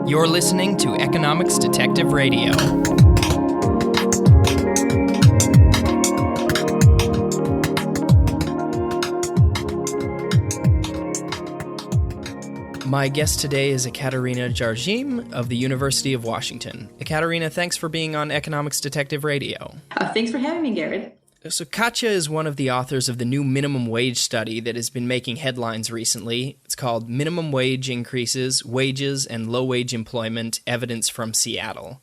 You're listening to Economics Detective Radio. My guest today is Ekaterina Jardim of the University of Washington. Ekaterina, thanks for being on Economics Detective Radio. Thanks for having me, Garrett. So Katja is one of the authors of the new minimum wage study that has been making headlines recently. It's called Minimum Wage Increases, Wages, and Low-Wage Employment, Evidence from Seattle.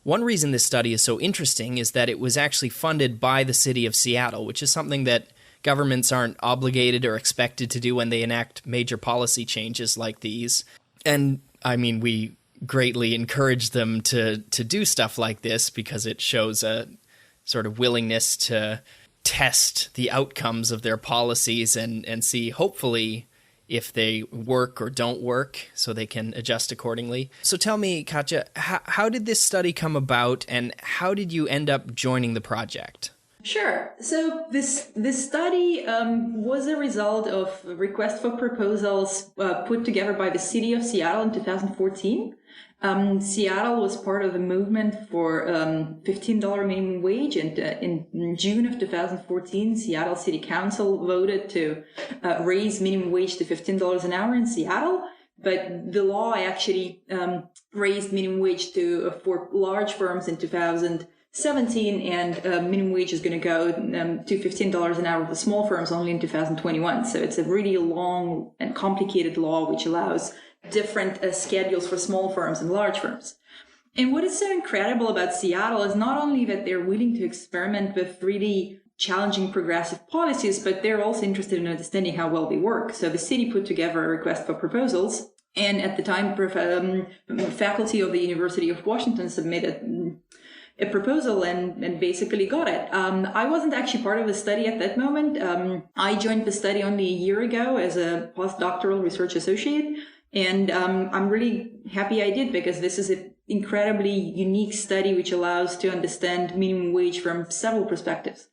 One reason this study is so interesting is that it was actually funded by the city of Seattle, which is something that governments aren't obligated or expected to do when they enact major policy changes like these. And, I mean, we greatly encourage them to do stuff like this because it shows a sort of willingness to test the outcomes of their policies and see, hopefully, if they work or don't work, so they can adjust accordingly. So tell me, Katja, how did this study come about, and how did you end up joining the project? Sure. So this study was a result of a request for proposals put together by the city of Seattle in 2014. Seattle was part of the movement for $15 minimum wage, and in June of 2014, Seattle City Council voted to raise minimum wage to $15 an hour in Seattle. But the law actually raised minimum wage for large firms in 2017, and minimum wage is going to go to $15 an hour for small firms only in 2021. So it's a really long and complicated law which allows different schedules for small firms and large firms. And what is so incredible about Seattle is not only that they're willing to experiment with really challenging progressive policies, but they're also interested in understanding how well they work. So the city put together a request for proposals, and at the time, faculty of the University of Washington submitted a proposal and basically got it. I wasn't actually part of the study at that moment. I joined the study only a year ago as a postdoctoral research associate. And I'm really happy I did, because this is an incredibly unique study which allows to understand minimum wage from several perspectives.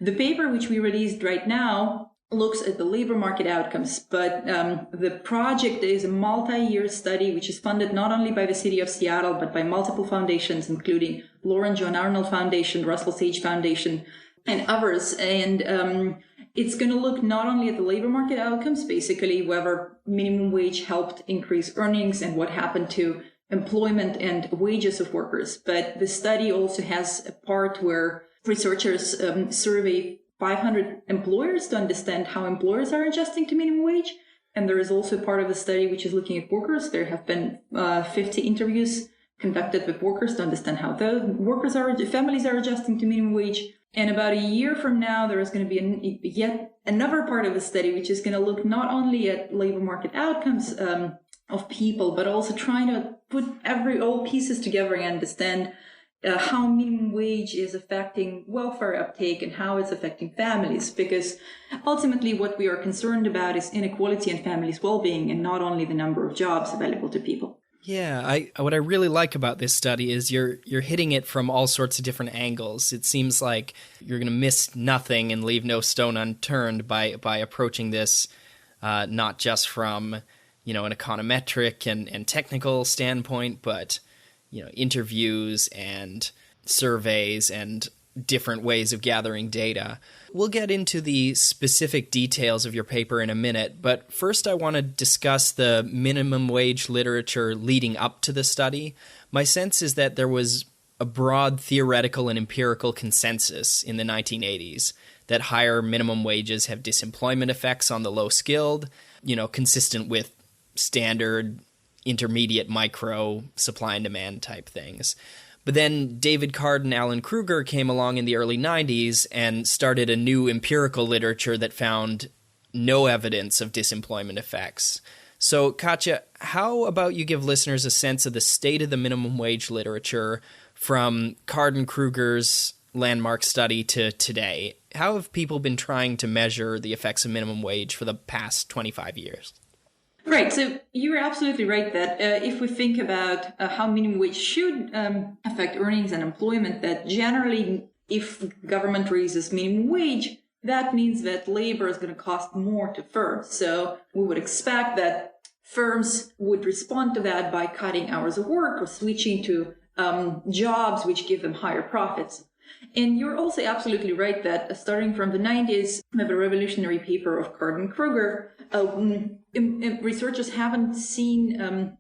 The paper which we released right now looks at the labor market outcomes, but the project is a multi-year study which is funded not only by the city of Seattle, but by multiple foundations, including Lauren John Arnold Foundation, Russell Sage Foundation, and others. And it's going to look not only at the labor market outcomes, basically whether minimum wage helped increase earnings and what happened to employment and wages of workers, but the study also has a part where researchers survey 500 employers to understand how employers are adjusting to minimum wage. And there is also part of the study which is looking at workers. There have been 50 interviews conducted with workers to understand how the families are adjusting to minimum wage. And about a year from now, there is going to be yet another part of the study, which is going to look not only at labor market outcomes of people, but also trying to put all pieces together and understand how minimum wage is affecting welfare uptake and how it's affecting families. Because ultimately, what we are concerned about is inequality and families' well-being, and not only the number of jobs available to people. Yeah, what I really like about this study is you're hitting it from all sorts of different angles. It seems like you're going to miss nothing and leave no stone unturned by approaching this, not just from an econometric and technical standpoint, but interviews and surveys and different ways of gathering data. We'll get into the specific details of your paper in a minute, but first I want to discuss the minimum wage literature leading up to the study. My sense is that there was a broad theoretical and empirical consensus in the 1980s that higher minimum wages have disemployment effects on the low-skilled, consistent with standard intermediate micro supply and demand type things. But then David Card and Card Krueger came along in the early 90s and started a new empirical literature that found no evidence of disemployment effects. So, Katja, how about you give listeners a sense of the state of the minimum wage literature from Card and Krueger's landmark study to today? How have people been trying to measure the effects of minimum wage for the past 25 years? Right. So you're absolutely right that if we think about how minimum wage should affect earnings and employment, that generally if government raises minimum wage, that means that labor is going to cost more to firms. So we would expect that firms would respond to that by cutting hours of work or switching to jobs which give them higher profits. And you're also absolutely right that starting from the 90s, we have a revolutionary paper of Card and Krueger. Researchers haven't seen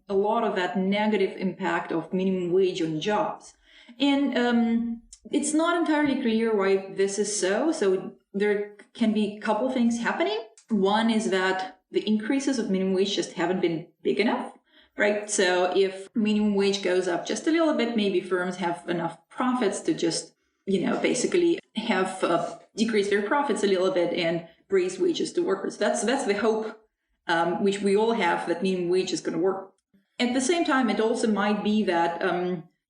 a lot of that negative impact of minimum wage on jobs. And it's not entirely clear why this is so. So there can be a couple things happening. One is that the increases of minimum wage just haven't been big enough, right? So if minimum wage goes up just a little bit, maybe firms have enough profits to just, basically have decrease their profits a little bit and raise wages to workers. That's the hope, which we all have, that minimum wage is going to work. At the same time, it also might be that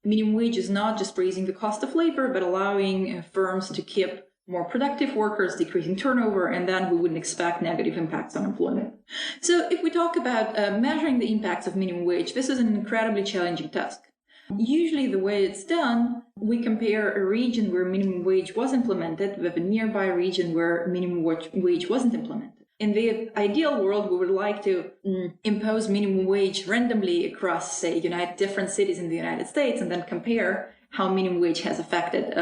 minimum wage is not just raising the cost of labor, but allowing firms to keep more productive workers, decreasing turnover, and then we wouldn't expect negative impacts on employment. So if we talk about measuring the impacts of minimum wage, this is an incredibly challenging task. Usually the way it's done, we compare a region where minimum wage was implemented with a nearby region where minimum wage wasn't implemented. In the ideal world, we would like to impose minimum wage randomly across, say, different cities in the United States, and then compare how minimum wage has affected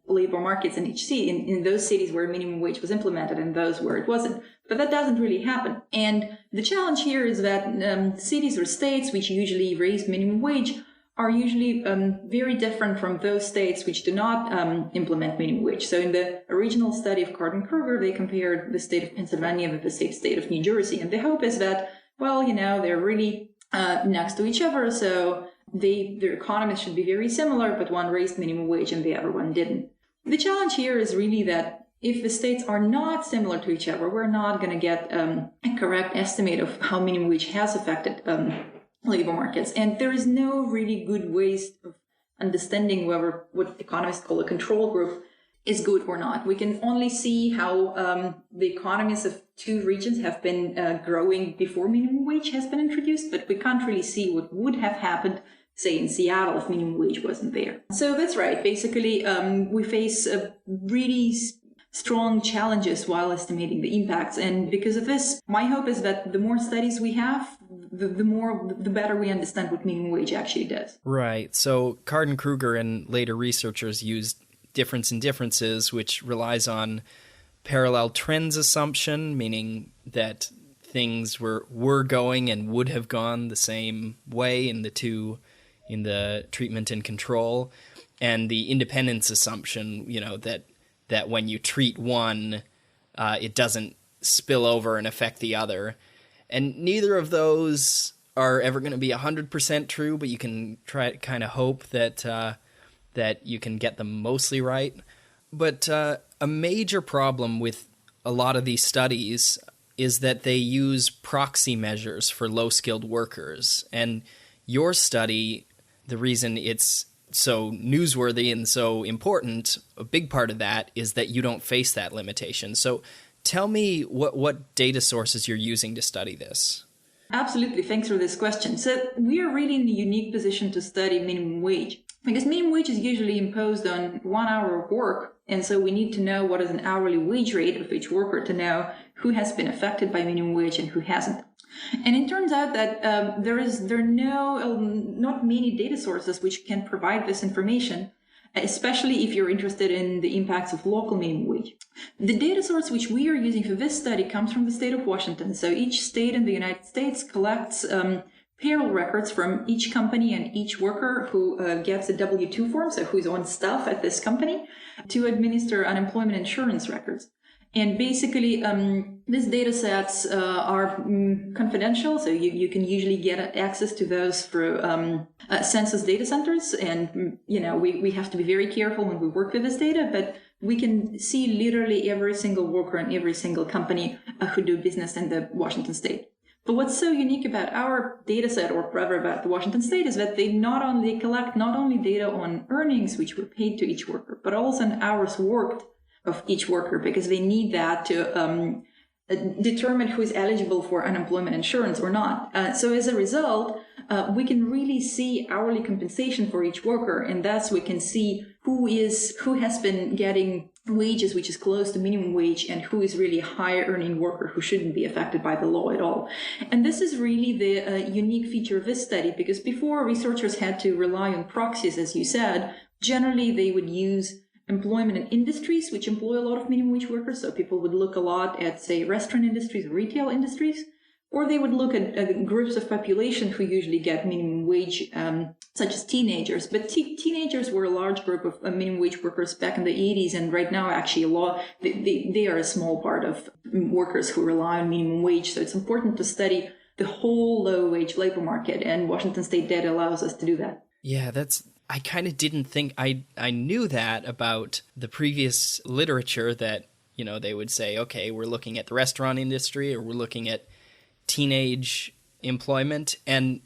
labor markets in each city, in those cities where minimum wage was implemented and those where it wasn't. But that doesn't really happen. And the challenge here is that cities or states which usually raise minimum wage are usually very different from those states which do not implement minimum wage. So in the original study of Card and Krueger, they compared the state of Pennsylvania with the state of New Jersey. And the hope is that, they're really next to each other, so their economies should be very similar, but one raised minimum wage and the other one didn't. The challenge here is really that if the states are not similar to each other, we're not going to get a correct estimate of how minimum wage has affected labor markets. And there is no really good ways of understanding whether what economists call a control group is good or not. We can only see how the economies of two regions have been growing before minimum wage has been introduced, but we can't really see what would have happened, say, in Seattle if minimum wage wasn't there. So that's right. Basically, we face really strong challenges while estimating the impacts. And because of this, my hope is that the more studies we have, the better we understand what minimum wage actually does. Right. So Card and Krueger and later researchers used difference in differences, which relies on parallel trends assumption, meaning that things were going and would have gone the same way in the treatment and control, and the independence assumption, that when you treat one, it doesn't spill over and affect the other. And neither of those are ever going to be 100% true, but you can try to kind of hope that you can get them mostly right. But a major problem with a lot of these studies is that they use proxy measures for low-skilled workers. And your study, the reason it's so newsworthy and so important, a big part of that is that you don't face that limitation. So tell me what data sources you're using to study this. Absolutely. Thanks for this question. So we are really in a unique position to study minimum wage, because minimum wage is usually imposed on 1 hour of work. And so we need to know what is an hourly wage rate of each worker to know who has been affected by minimum wage and who hasn't. And it turns out that there are not many data sources which can provide this information, especially if you're interested in the impacts of local minimum wage. The data source which we are using for this study comes from the state of Washington. So each state in the United States collects payroll records from each company and each worker who gets a W-2 form, so who's on staff at this company, to administer unemployment insurance records. And basically, these data sets are confidential, so you can usually get access to those through census data centers. And, we have to be very careful when we work with this data, but we can see literally every single worker and every single company who do business in the Washington state. But what's so unique about our data set, or rather about the Washington state, is that they collect not only data on earnings which were paid to each worker, but also on hours worked of each worker, because they need that to determine who is eligible for unemployment insurance or not. So as a result, we can really see hourly compensation for each worker, and thus we can see who has been getting wages which is close to minimum wage and who is really a higher earning worker who shouldn't be affected by the law at all. And this is really the unique feature of this study, because before researchers had to rely on proxies, as you said. Generally they would use employment in industries which employ a lot of minimum wage workers. So people would look a lot at, say, restaurant industries or retail industries, or they would look at groups of population who usually get minimum wage, such as teenagers. But teenagers were a large group of minimum wage workers back in the 80s, and right now actually they are a small part of workers who rely on minimum wage. So it's important to study the whole low-wage labor market, and Washington State data allows us to do that. Yeah, I kind of didn't think I knew that about the previous literature that, they would say, okay, we're looking at the restaurant industry or we're looking at teenage employment. And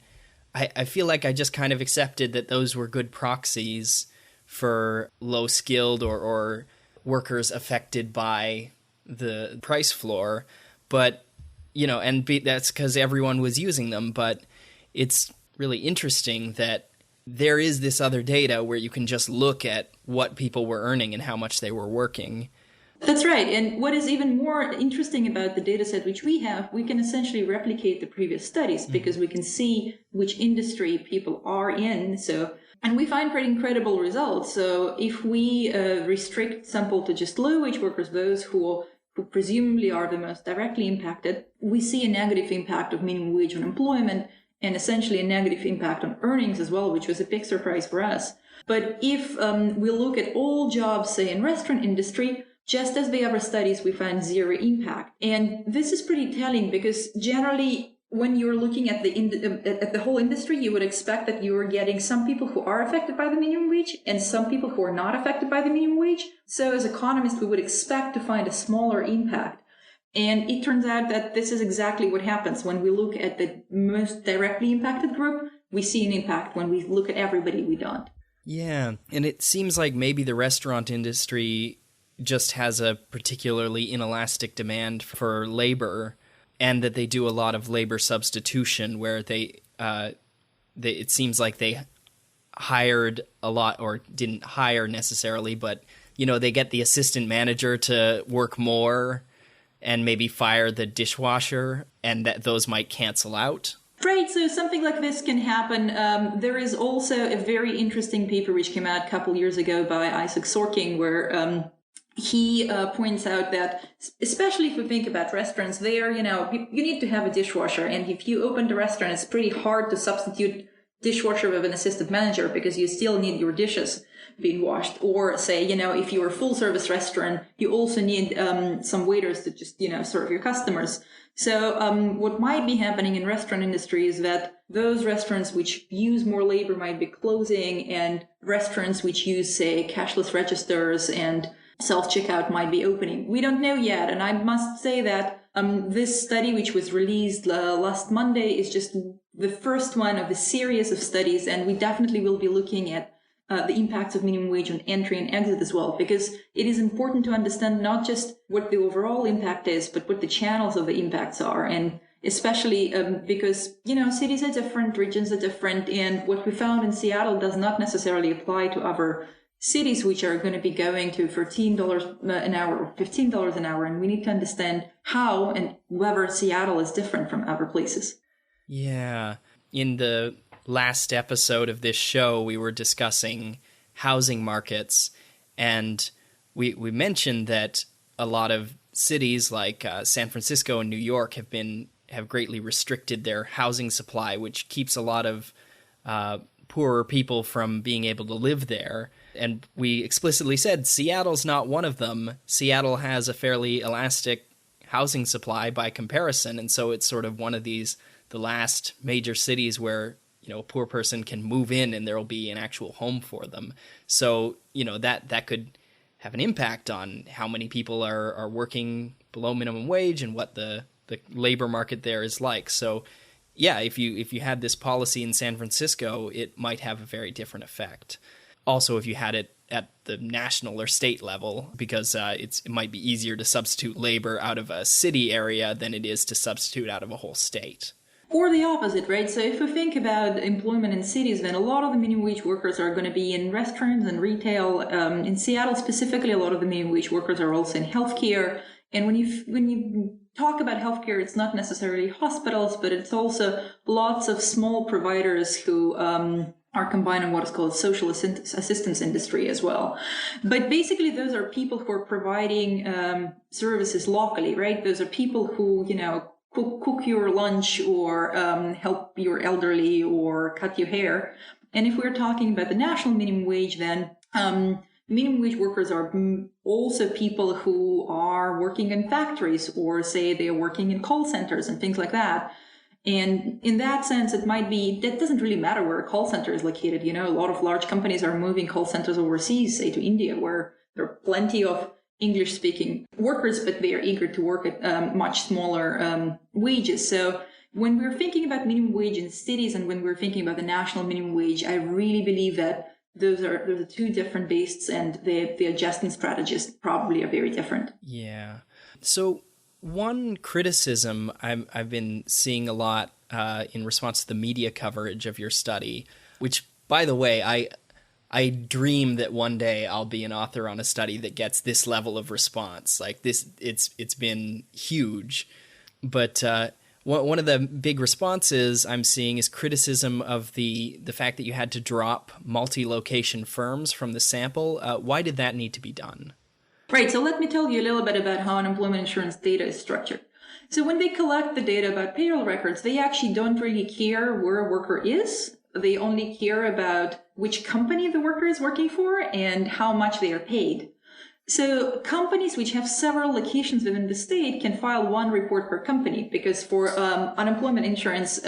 I feel like I just kind of accepted that those were good proxies for low-skilled or workers affected by the price floor. But, that's because everyone was using them. But it's really interesting that there is this other data where you can just look at what people were earning and how much they were working. That's right. And what is even more interesting about the data set which we have, we can essentially replicate the previous studies because we can see which industry people are in. And we find pretty incredible results. So if we restrict sample to just low-wage workers, those who presumably are the most directly impacted, we see a negative impact of minimum wage on employment, and essentially a negative impact on earnings as well, which was a big surprise for us. But if we look at all jobs, say, in restaurant industry, just as the other studies, we find zero impact. And this is pretty telling because generally, when you're looking at the whole industry, you would expect that you are getting some people who are affected by the minimum wage and some people who are not affected by the minimum wage. So as economists, we would expect to find a smaller impact. And it turns out that this is exactly what happens. When we look at the most directly impacted group, we see an impact. When we look at everybody, we don't. Yeah, and it seems like maybe the restaurant industry just has a particularly inelastic demand for labor, and that they do a lot of labor substitution where it seems like they hired a lot, or didn't hire necessarily, but, they get the assistant manager to work more and maybe fire the dishwasher, and that those might cancel out. Right, so something like this can happen. There is also a very interesting paper which came out a couple years ago by Isaac Sorking, where he points out that, especially if we think about restaurants, there, you need to have a dishwasher, and if you open the restaurant, it's pretty hard to substitute dishwasher with an assistant manager because you still need your dishes being washed. Or say, if you're a full service restaurant, you also need some waiters to just, serve your customers. So what might be happening in restaurant industry is that those restaurants which use more labor might be closing, and restaurants which use, say, cashless registers and self-checkout might be opening. We don't know yet. And I must say that this study, which was released last Monday, is just the first one of a series of studies. And we definitely will be looking at the impacts of minimum wage on entry and exit as well, because it is important to understand not just what the overall impact is, but what the channels of the impacts are. And especially because, cities are different, regions are different. And what we found in Seattle does not necessarily apply to other cities which are going to be going to $13 an hour or $15 an hour. And we need to understand how and whether Seattle is different from other places. Yeah. In the last episode of this show, we were discussing housing markets, and we mentioned that a lot of cities like San Francisco and New York have greatly restricted their housing supply, which keeps a lot of poorer people from being able to live there. And we explicitly said Seattle's not one of them. Seattle has a fairly elastic housing supply by comparison, and so it's sort of one of the last major cities where a poor person can move in and there will be an actual home for them. So that could have an impact on how many people are working below minimum wage and what the labor market there is like. So yeah, if you had this policy in San Francisco, it might have a very different effect. Also, if you had it at the national or state level, because it might be easier to substitute labor out of a city area than it is to substitute out of a whole state. Or the opposite, right? So if we think about employment in cities, then a lot of the minimum wage workers are going to be in restaurants and retail. In Seattle specifically, a lot of the minimum wage workers are also in healthcare. And when you talk about healthcare, it's not necessarily hospitals, but it's also lots of small providers who are combined in what is called social assistance industry as well. But basically, those are people who are providing services locally, right? Those are people who, cook your lunch or help your elderly or cut your hair. And if we're talking about the national minimum wage, then minimum wage workers are also people who are working in factories, or say they are working in call centers and things like that. And in that sense, it might be, that doesn't really matter where a call center is located. A lot of large companies are moving call centers overseas, say to India, where there are plenty of English-speaking workers, but they are eager to work at much smaller wages. So when we're thinking about minimum wage in cities and when we're thinking about the national minimum wage, I really believe that those are two different beasts, and the adjustment strategies probably are very different. Yeah. So one criticism I've been seeing a lot in response to the media coverage of your study, which, by the way, I dream that one day I'll be an author on a study that gets this level of response. Like this, it's been huge. But one of the big responses I'm seeing is criticism of the fact that you had to drop multi-location firms from the sample. Why did that need to be done? Right. So let me tell you a little bit about how unemployment insurance data is structured. So when they collect the data about payroll records, they actually don't really care where a worker is. They only care about which company the worker is working for and how much they are paid. So companies which have several locations within the state can file one report per company, because for unemployment insurance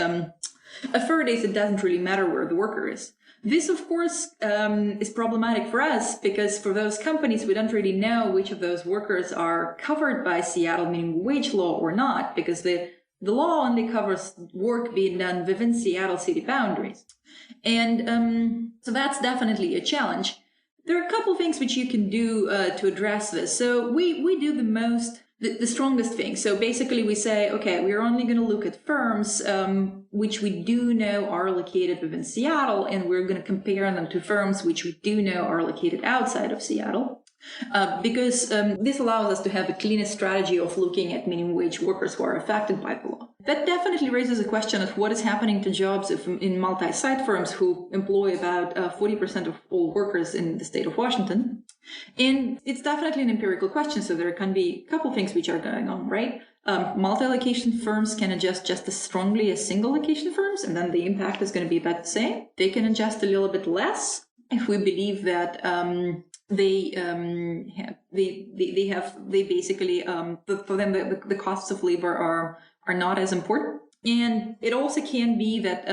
authorities, it doesn't really matter where the worker is. This, of course, is problematic for us, because for those companies, we don't really know which of those workers are covered by Seattle minimum wage law or not, because the law only covers work being done within Seattle city boundaries. And so that's definitely a challenge. There are a couple things which you can do to address this. So we do the strongest thing. So basically we say, okay, we're only going to look at firms which we do know are located within Seattle, and we're going to compare them to firms which we do know are located outside of Seattle. Because this allows us to have a cleanest strategy of looking at minimum wage workers who are affected by the law. That definitely raises a question of what is happening to jobs in multi-site firms who employ about 40% of all workers in the state of Washington. And it's definitely an empirical question, so there can be a couple things which are going on, right? Multi-location firms can adjust just as strongly as single-location firms, and then the impact is going to be about the same. They can adjust a little bit less if we believe that they basically for them the costs of labor are not as important. And it also can be that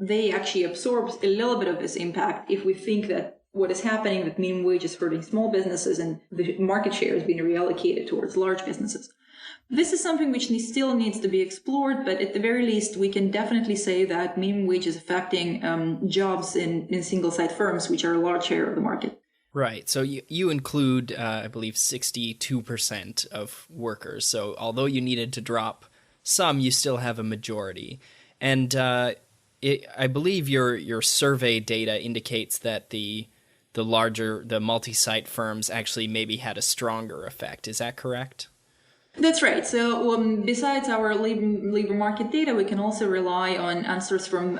they actually absorb a little bit of this impact if we think that what is happening with minimum wage is hurting small businesses and the market share is being reallocated towards large businesses. This is something which still needs to be explored, but at the very least, we can definitely say that minimum wage is affecting jobs in single-site firms, which are a large share of the market. Right. So you include, I believe, 62% of workers. So although you needed to drop some, you still have a majority. And I believe your survey data indicates that the multi-site firms actually maybe had a stronger effect. Is that correct? That's right. So besides our labor market data, we can also rely on answers from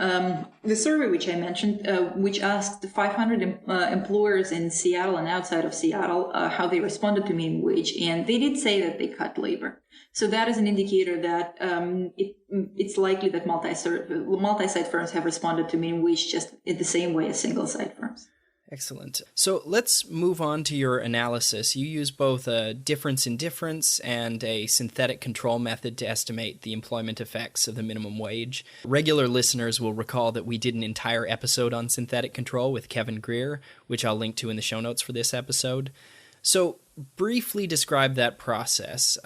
the survey which I mentioned, which asked 500 employers in Seattle and outside of Seattle how they responded to minimum wage, and they did say that they cut labor. So that is an indicator that it's likely that multi-site firms have responded to minimum wage just in the same way as single-site firms. Excellent. So let's move on to your analysis. You use both a difference in difference and a synthetic control method to estimate the employment effects of the minimum wage. Regular listeners will recall that we did an entire episode on synthetic control with Kevin Greer, which I'll link to in the show notes for this episode. So briefly describe that process.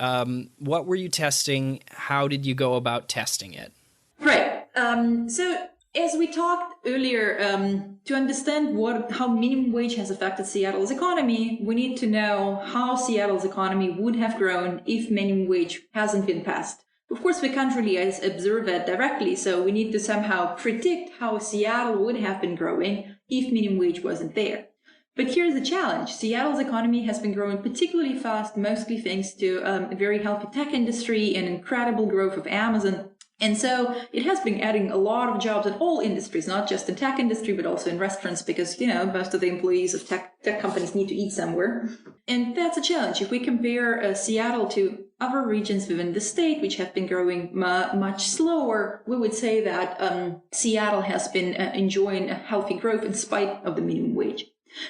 What were you testing? How did you go about testing it? Right. So as we talked earlier, to understand how minimum wage has affected Seattle's economy, we need to know how Seattle's economy would have grown if minimum wage hasn't been passed. Of course, we can't really observe it directly, so we need to somehow predict how Seattle would have been growing if minimum wage wasn't there. But here's the challenge. Seattle's economy has been growing particularly fast, mostly thanks to a very healthy tech industry and incredible growth of Amazon. And so it has been adding a lot of jobs in all industries, not just in tech industry, but also in restaurants, because, most of the employees of tech companies need to eat somewhere. And that's a challenge. If we compare Seattle to other regions within the state, which have been growing much slower, we would say that Seattle has been enjoying a healthy growth in spite of the minimum wage.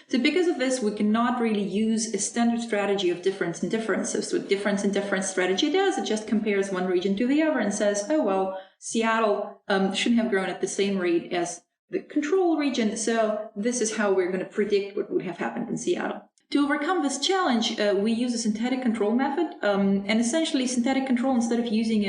So because of this, we cannot really use a standard strategy of difference and difference. So what difference and difference strategy does, it just compares one region to the other and says, oh, well, Seattle shouldn't have grown at the same rate as the control region. So this is how we're going to predict what would have happened in Seattle. To overcome this challenge, we use a synthetic control method. And essentially, synthetic control, instead of using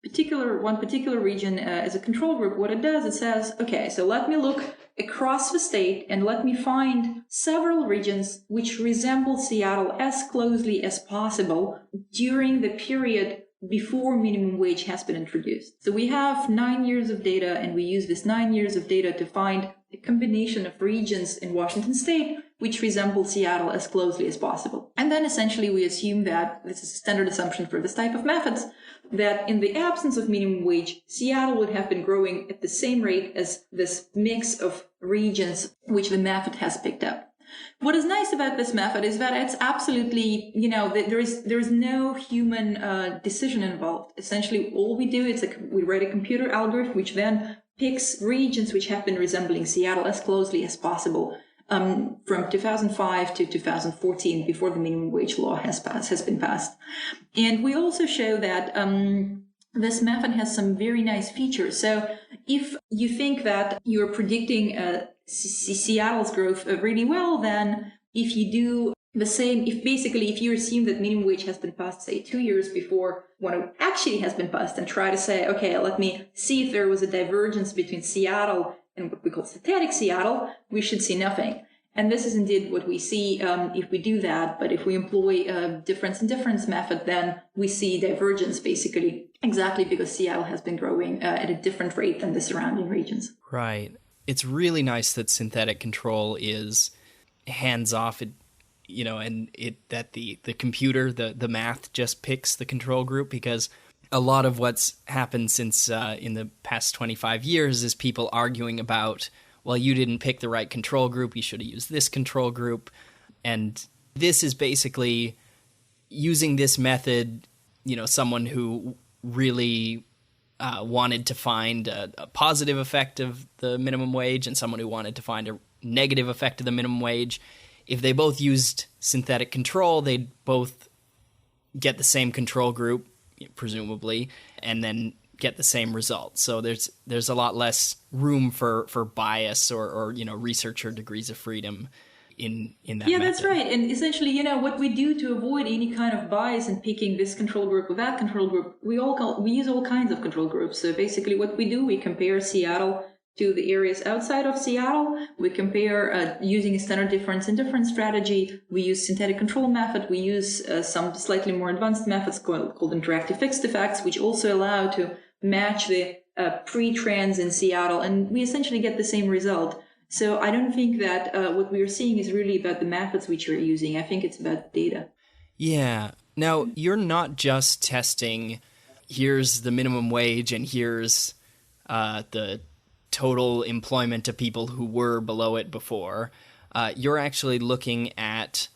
one particular region as a control group, what it does, it says, okay, so let me look across the state and let me find several regions which resemble Seattle as closely as possible during the period before minimum wage has been introduced. So we have 9 years of data, and we use this 9 years of data to find a combination of regions in Washington state which resemble Seattle as closely as possible. And then essentially we assume that, this is a standard assumption for this type of methods, that in the absence of minimum wage, Seattle would have been growing at the same rate as this mix of regions which the method has picked up. What is nice about this method is that it's absolutely, there is no human decision involved. Essentially, all we do is we write a computer algorithm which then picks regions which have been resembling Seattle as closely as possible from 2005 to 2014, before the minimum wage law has been passed. And we also show that this method has some very nice features. So if you think that you're predicting Seattle's growth really well, then if you do the same, if you assume that minimum wage has been passed, say 2 years before when it actually has been passed, and try to say, okay, let me see if there was a divergence between Seattle and what we call synthetic Seattle, we should see nothing. And this is indeed what we see if we do that. But if we employ a difference and difference method, then we see divergence, basically, exactly because Seattle has been growing at a different rate than the surrounding regions. Right. It's really nice that synthetic control is hands-off, that the computer, the math just picks the control group, because a lot of what's happened since in the past 25 years is people arguing about, well, you didn't pick the right control group, you should have used this control group. And this is basically using this method, someone who really wanted to find a positive effect of the minimum wage and someone who wanted to find a negative effect of the minimum wage. If they both used synthetic control, they'd both get the same control group, presumably, and then get the same result. So there's a lot less room for bias or researcher degrees of freedom in that Yeah, method. That's right. And essentially, what we do to avoid any kind of bias in picking this control group or that control group, we use all kinds of control groups. So basically what we do, we compare Seattle to the areas outside of Seattle. We compare using a standard difference and difference strategy. We use synthetic control method. We use some slightly more advanced methods called interactive fixed effects, which also allow to match the pre-trends in Seattle. And we essentially get the same result. So I don't think that what we are seeing is really about the methods which we're using. I think it's about data. Yeah. Now, you're not just testing, here's the minimum wage and here's the total employment of people who were below it before. You're actually looking at,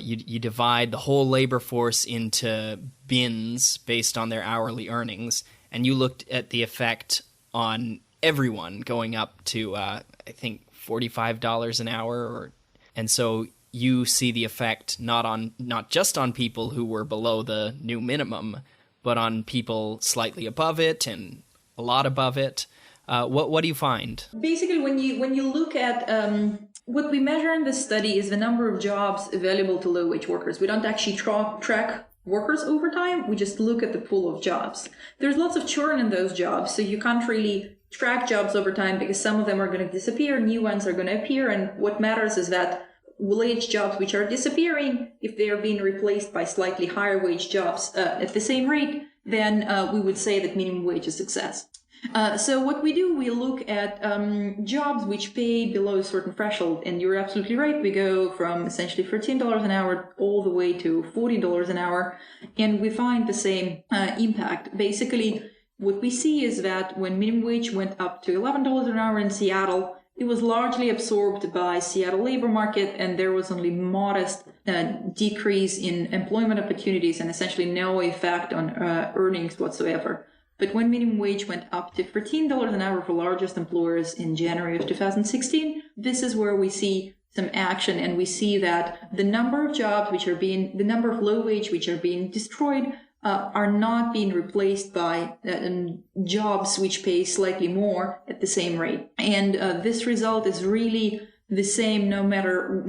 you divide the whole labor force into bins based on their hourly earnings, and you looked at the effect on everyone going up to, I think, $45 an hour. And so you see the effect not just on people who were below the new minimum, but on people slightly above it and a lot above it. What do you find? Basically, when you look at what we measure in this study is the number of jobs available to low-wage workers. We don't actually track workers over time. We just look at the pool of jobs. There's lots of churn in those jobs, so you can't really track jobs over time because some of them are going to disappear, new ones are going to appear, and what matters is that wage jobs which are disappearing, if they are being replaced by slightly higher wage jobs at the same rate, then we would say that minimum wage is a success. So what we do, we look at jobs which pay below a certain threshold. And you're absolutely right. We go from essentially $13 an hour all the way to $40 an hour. And we find the same impact. Basically, what we see is that when minimum wage went up to $11 an hour in Seattle, it was largely absorbed by Seattle labor market, and there was only modest decrease in employment opportunities and essentially no effect on earnings whatsoever. But when minimum wage went up to $13 an hour for largest employers in January of 2016, this is where we see some action, and we see that the number of jobs the number of low wage which are being destroyed are not being replaced by jobs which pay slightly more at the same rate. And this result is really the same no matter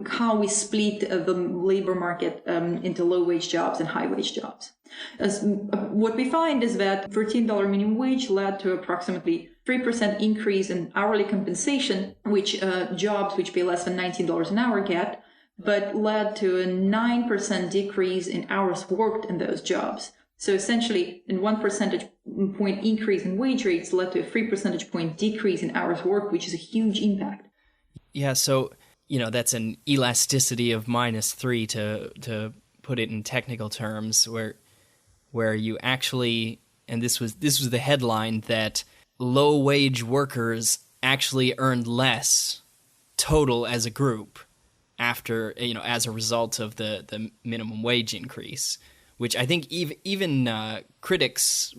how we split the labor market into low wage jobs and high wage jobs. What we find is that $13 minimum wage led to approximately 3% increase in hourly compensation, which jobs which pay less than $19 an hour get, but led to a 9% decrease in hours worked in those jobs. So essentially, a 1 percentage point increase in wage rates led to a 3 percentage point decrease in hours worked, which is a huge impact. Yeah, so, that's an elasticity of -3 to put it in technical terms, where you actually, and this was the headline, that low-wage workers actually earned less total as a group after, as a result of the minimum wage increase, which I think even critics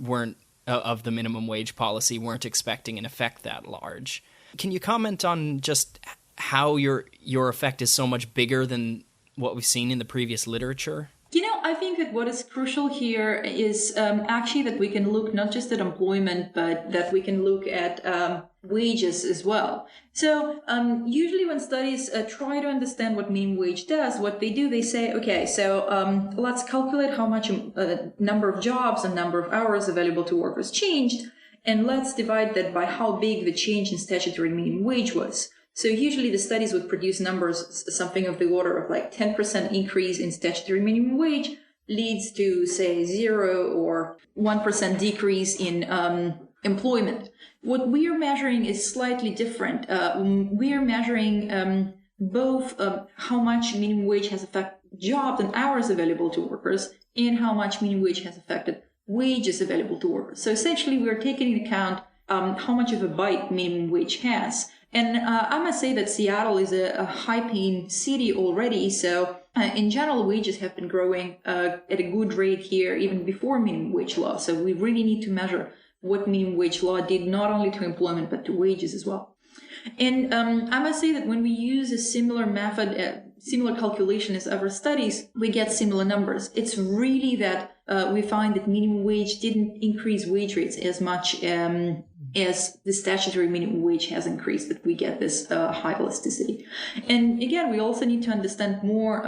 of the minimum wage policy weren't expecting an effect that large. Can you comment on just how your effect is so much bigger than what we've seen in the previous literature? I think that what is crucial here is actually that we can look not just at employment, but that we can look at wages as well. So usually when studies try to understand what minimum wage does, what they do, they say, okay, so let's calculate how much number of jobs and number of hours available to workers changed, and let's divide that by how big the change in statutory minimum wage was. So usually the studies would produce numbers, something of the order of like 10% increase in statutory minimum wage leads to, say, 0 or 1% decrease in employment. What we are measuring is slightly different. We are measuring both how much minimum wage has affected jobs and hours available to workers and how much minimum wage has affected wages available to workers. So essentially we are taking into account how much of a bite minimum wage has. And I must say that Seattle is a high-paying city already, so in general, wages have been growing at a good rate here even before minimum wage law. So we really need to measure what minimum wage law did not only to employment but to wages as well. And I must say that when we use a similar method, similar calculation as other studies, we get similar numbers. It's really that we find that minimum wage didn't increase wage rates as much as the statutory minimum wage has increased, that we get this high elasticity. And again, we also need to understand more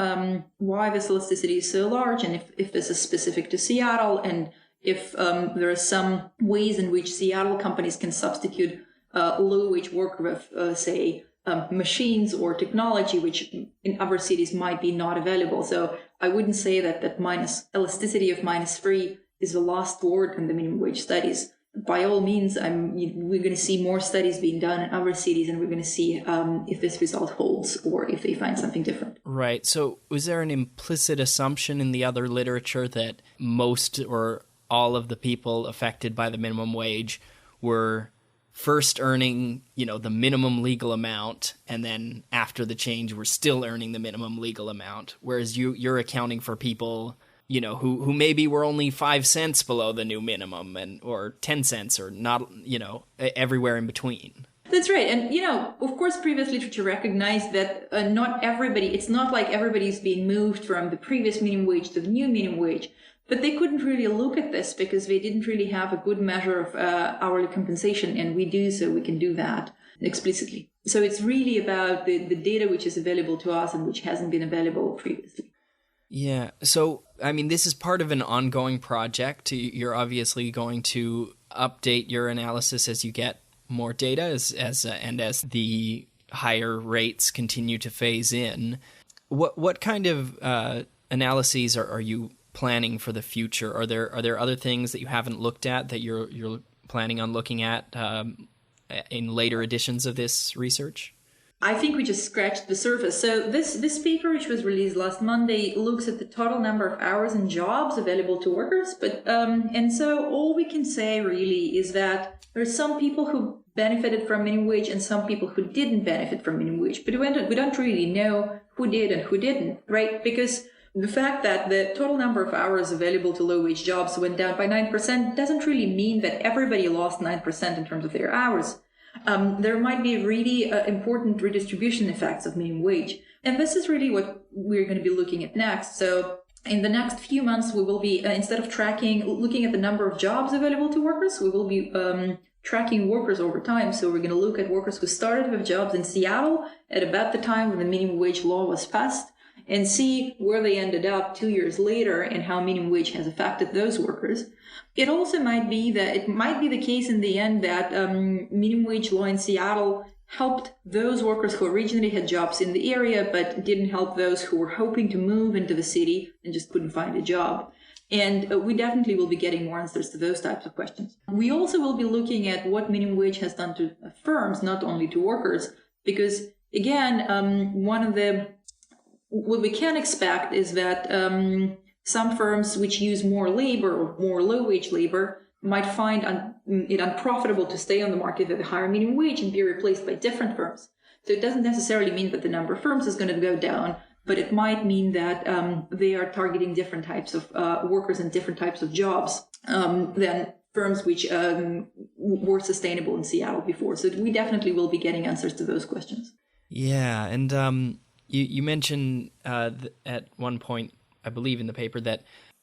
why this elasticity is so large, and if this is specific to Seattle, and if there are some ways in which Seattle companies can substitute low-wage work with, say, machines or technology, which in other cities might be not available. So I wouldn't say that elasticity of -3 is the last word in the minimum wage studies. By all means, we're going to see more studies being done in other cities, and we're going to see if this result holds or if they find something different. Right. So was there an implicit assumption in the other literature that most or all of the people affected by the minimum wage were first earning, the minimum legal amount, and then after the change were still earning the minimum legal amount, whereas you're accounting for people who maybe were only 5 cents below the new minimum or 10 cents or not, everywhere in between. That's right. And, of course, previous literature recognized that not everybody, it's not like everybody's being moved from the previous minimum wage to the new minimum wage. But they couldn't really look at this because they didn't really have a good measure of hourly compensation. And we do, so we can do that explicitly. So it's really about the data which is available to us and which hasn't been available previously. Yeah. So, this is part of an ongoing project. You're obviously going to update your analysis as you get more data and as the higher rates continue to phase in. What kind of analyses are you planning for the future? Are there other things that you haven't looked at that you're planning on looking at in later editions of this research? I think we just scratched the surface. So this paper, which was released last Monday, looks at the total number of hours and jobs available to workers. But and so all we can say really is that there are some people who benefited from minimum wage and some people who didn't benefit from minimum wage. But we don't really know who did and who didn't, right? Because the fact that the total number of hours available to low-wage jobs went down by 9% doesn't really mean that everybody lost 9% in terms of their hours. There might be really important redistribution effects of minimum wage. And this is really what we're going to be looking at next. So in the next few months, we will be, instead of looking at the number of jobs available to workers, we will be tracking workers over time. So we're going to look at workers who started with jobs in Seattle at about the time when the minimum wage law was passed and see where they ended up 2 years later and how minimum wage has affected those workers. It also might be the case in the end that minimum wage law in Seattle helped those workers who originally had jobs in the area but didn't help those who were hoping to move into the city and just couldn't find a job. And we definitely will be getting more answers to those types of questions. We also will be looking at what minimum wage has done to firms, not only to workers, because again, what we can expect is that some firms which use more labor or more low-wage labor might find it unprofitable to stay on the market at a higher minimum wage and be replaced by different firms. So it doesn't necessarily mean that the number of firms is going to go down, but it might mean that they are targeting different types of workers and different types of jobs than firms which were sustainable in Seattle before. So we definitely will be getting answers to those questions. Yeah, and you mentioned at one point, I believe in the paper, that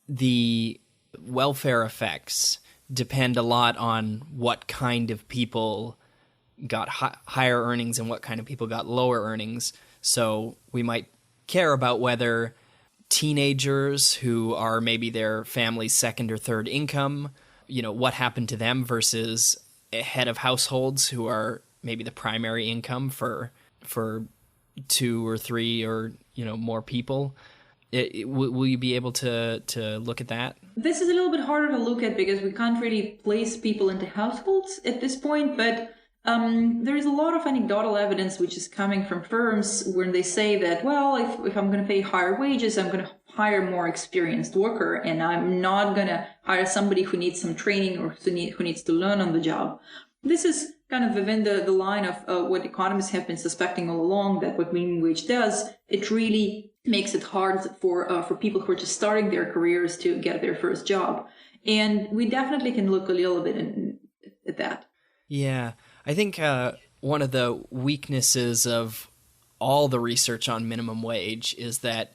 the welfare effects depend a lot on what kind of people got higher earnings and what kind of people got lower earnings. So we might care about whether teenagers who are maybe their family's second or third income, what happened to them versus a head of households who are maybe the primary income for 2 or 3 or more people. Will you be able to look at that? This is a little bit harder to look at because we can't really place people into households at this point, but there is a lot of anecdotal evidence which is coming from firms when they say that, well, if I'm going to pay higher wages, I'm going to hire a more experienced worker, and I'm not going to hire somebody who needs some training or who needs to learn on the job. This is kind of within the line of what economists have been suspecting all along, that what minimum wage does, it really makes it hard for people who are just starting their careers to get their first job. And we definitely can look a little bit at that. Yeah, I think one of the weaknesses of all the research on minimum wage is that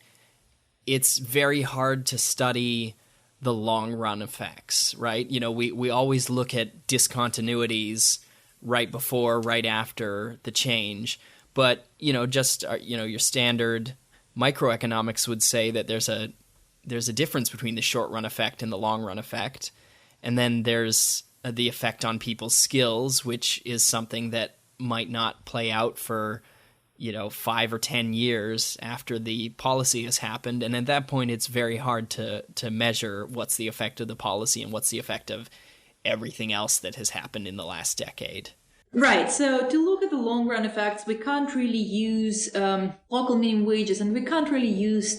it's very hard to study the long run effects, right? We always look at discontinuities right before, right after the change. But, your standard microeconomics would say that there's a difference between the short run effect and the long run effect. And then there's the effect on people's skills, which is something that might not play out for 5 or 10 years after the policy has happened. And at that point, it's very hard to measure what's the effect of the policy and what's the effect of everything else that has happened in the last decade. Right. So to look at the long run effects, we can't really use local minimum wages, and we can't really use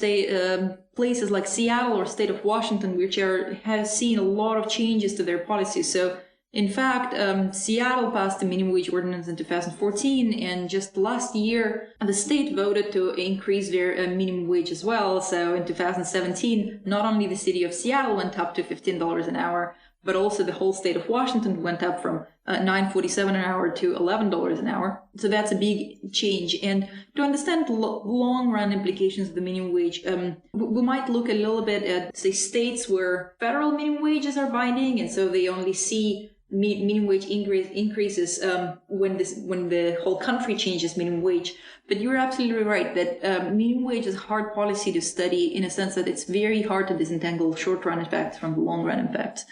places like Seattle or state of Washington, which have seen a lot of changes to their policies. So in fact, Seattle passed the minimum wage ordinance in 2014, and just last year, the state voted to increase their minimum wage as well. So in 2017, not only the city of Seattle went up to $15 an hour, but also the whole state of Washington went up from $9.47 an hour to $11 an hour. So that's a big change. And to understand long-run implications of the minimum wage, we might look a little bit at, say, states where federal minimum wages are binding, and so they only see minimum wage increases when the whole country changes minimum wage. But you're absolutely right that minimum wage is a hard policy to study, in a sense that it's very hard to disentangle short-run effects from the long-run effects.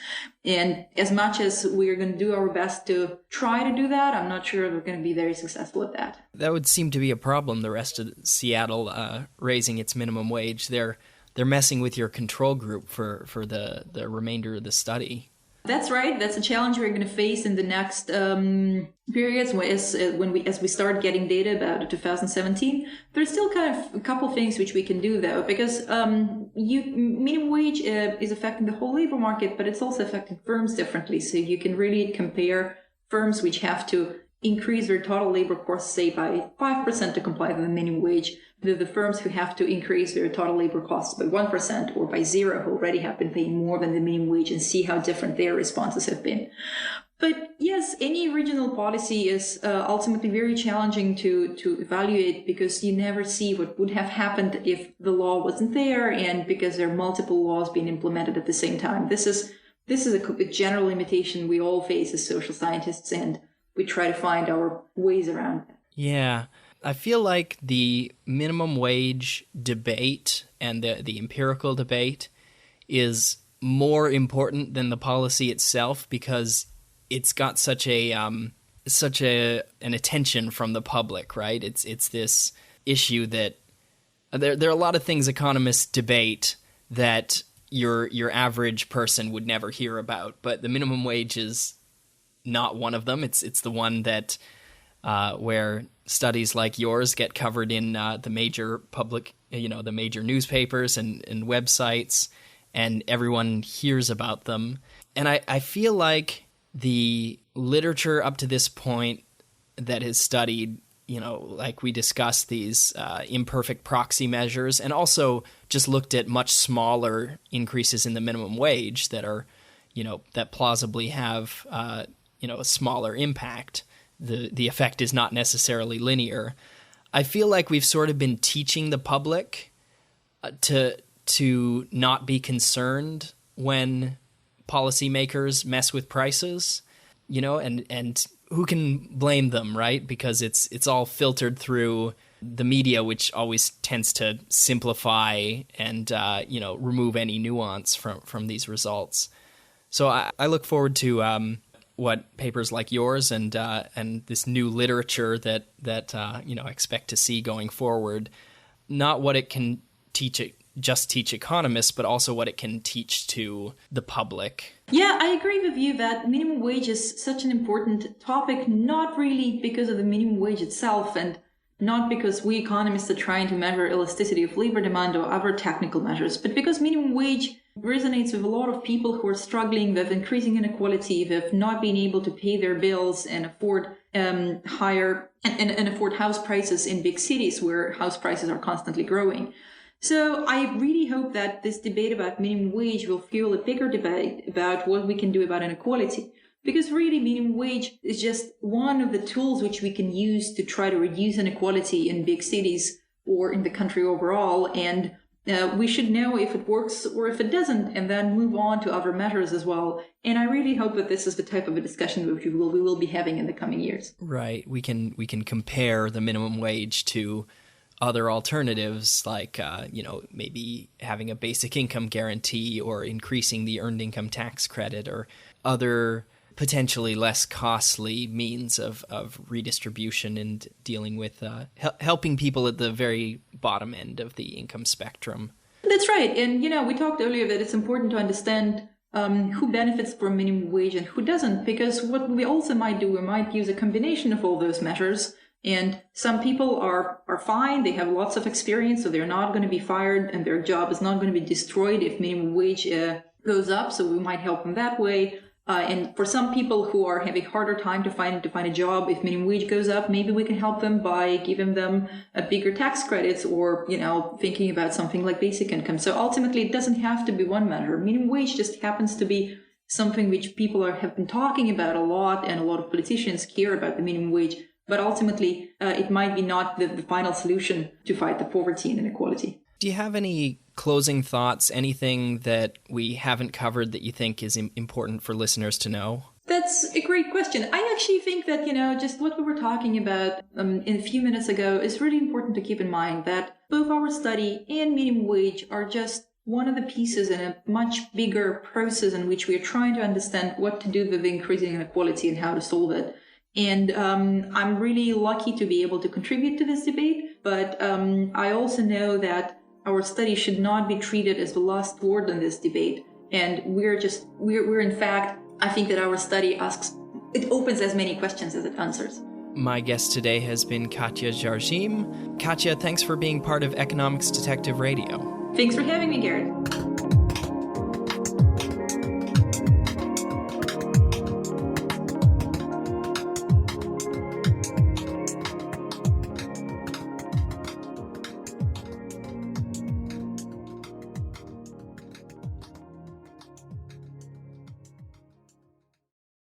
And as much as we're going to do our best to try to do that, I'm not sure we're going to be very successful at that. That would seem to be a problem, the rest of Seattle raising its minimum wage. They're they're messing with your control group for the remainder of the study. That's right. That's a challenge we're going to face in the next periods as we start getting data about 2017. There's still kind of a couple things which we can do though, because minimum wage is affecting the whole labor market, but it's also affecting firms differently. So you can really compare firms which have to increase their total labor costs, say by 5% to comply with the minimum wage, the firms who have to increase their total labor costs by 1% or by 0, who already have been paying more than the minimum wage, and see how different their responses have been. But yes, any regional policy is ultimately very challenging to evaluate, because you never see what would have happened if the law wasn't there, and because there are multiple laws being implemented at the same time. This is a general limitation we all face as social scientists, and we try to find our ways around it. Yeah. I feel like the minimum wage debate and the empirical debate is more important than the policy itself, because it's got such an attention from the public, right? It's this issue that there are a lot of things economists debate that your average person would never hear about, but the minimum wage is not one of them. It's the one that where studies like yours get covered in the major public, the major newspapers and websites, and everyone hears about them. And I feel like the literature up to this point that has studied, like we discussed, these imperfect proxy measures, and also just looked at much smaller increases in the minimum wage that are, that plausibly have, a smaller impact. The effect is not necessarily linear. I feel like we've sort of been teaching the public to not be concerned when policymakers mess with prices, and who can blame them, right? Because it's all filtered through the media, which always tends to simplify and remove any nuance from these results. So I look forward to what papers like yours and this new literature that I expect to see going forward, not what it can teach economists, but also what it can teach to the public. Yeah, I agree with you that minimum wage is such an important topic, not really because of the minimum wage itself, and not because we economists are trying to measure elasticity of labor demand or other technical measures, but because minimum wage resonates with a lot of people who are struggling with increasing inequality, with not being able to pay their bills and afford higher and afford house prices in big cities where house prices are constantly growing. So I really hope that this debate about minimum wage will fuel a bigger debate about what we can do about inequality. Because really, minimum wage is just one of the tools which we can use to try to reduce inequality in big cities or in the country overall. And we should know if it works or if it doesn't, and then move on to other measures as well. And I really hope that this is the type of a discussion which we will be having in the coming years. Right. We can compare the minimum wage to other alternatives, like maybe having a basic income guarantee or increasing the earned income tax credit, or other potentially less costly means of redistribution and dealing with helping people at the very bottom end of the income spectrum. That's right. And, we talked earlier that it's important to understand who benefits from minimum wage and who doesn't, because what we also might do, we might use a combination of all those measures. And some people are fine, they have lots of experience, so they're not going to be fired and their job is not going to be destroyed if minimum wage goes up, so we might help them that way. And for some people who are having a harder time to find a job, if minimum wage goes up, maybe we can help them by giving them a bigger tax credits, or, thinking about something like basic income. So ultimately, it doesn't have to be one measure. Minimum wage just happens to be something which people have been talking about a lot, and a lot of politicians care about the minimum wage. But ultimately, it might be not the final solution to fight the poverty and inequality. Do you have any closing thoughts, anything that we haven't covered that you think is important for listeners to know? That's a great question. I actually think that, just what we were talking about a few minutes ago is really important to keep in mind, that both our study and minimum wage are just one of the pieces in a much bigger process in which we are trying to understand what to do with increasing inequality and how to solve it. And I'm really lucky to be able to contribute to this debate, but I also know that our study should not be treated as the last word in this debate. And we're in fact, I think that our study it opens as many questions as it answers. My guest today has been Ekaterina Jardim. Katya, thanks for being part of Economics Detective Radio. Thanks for having me, Garrett.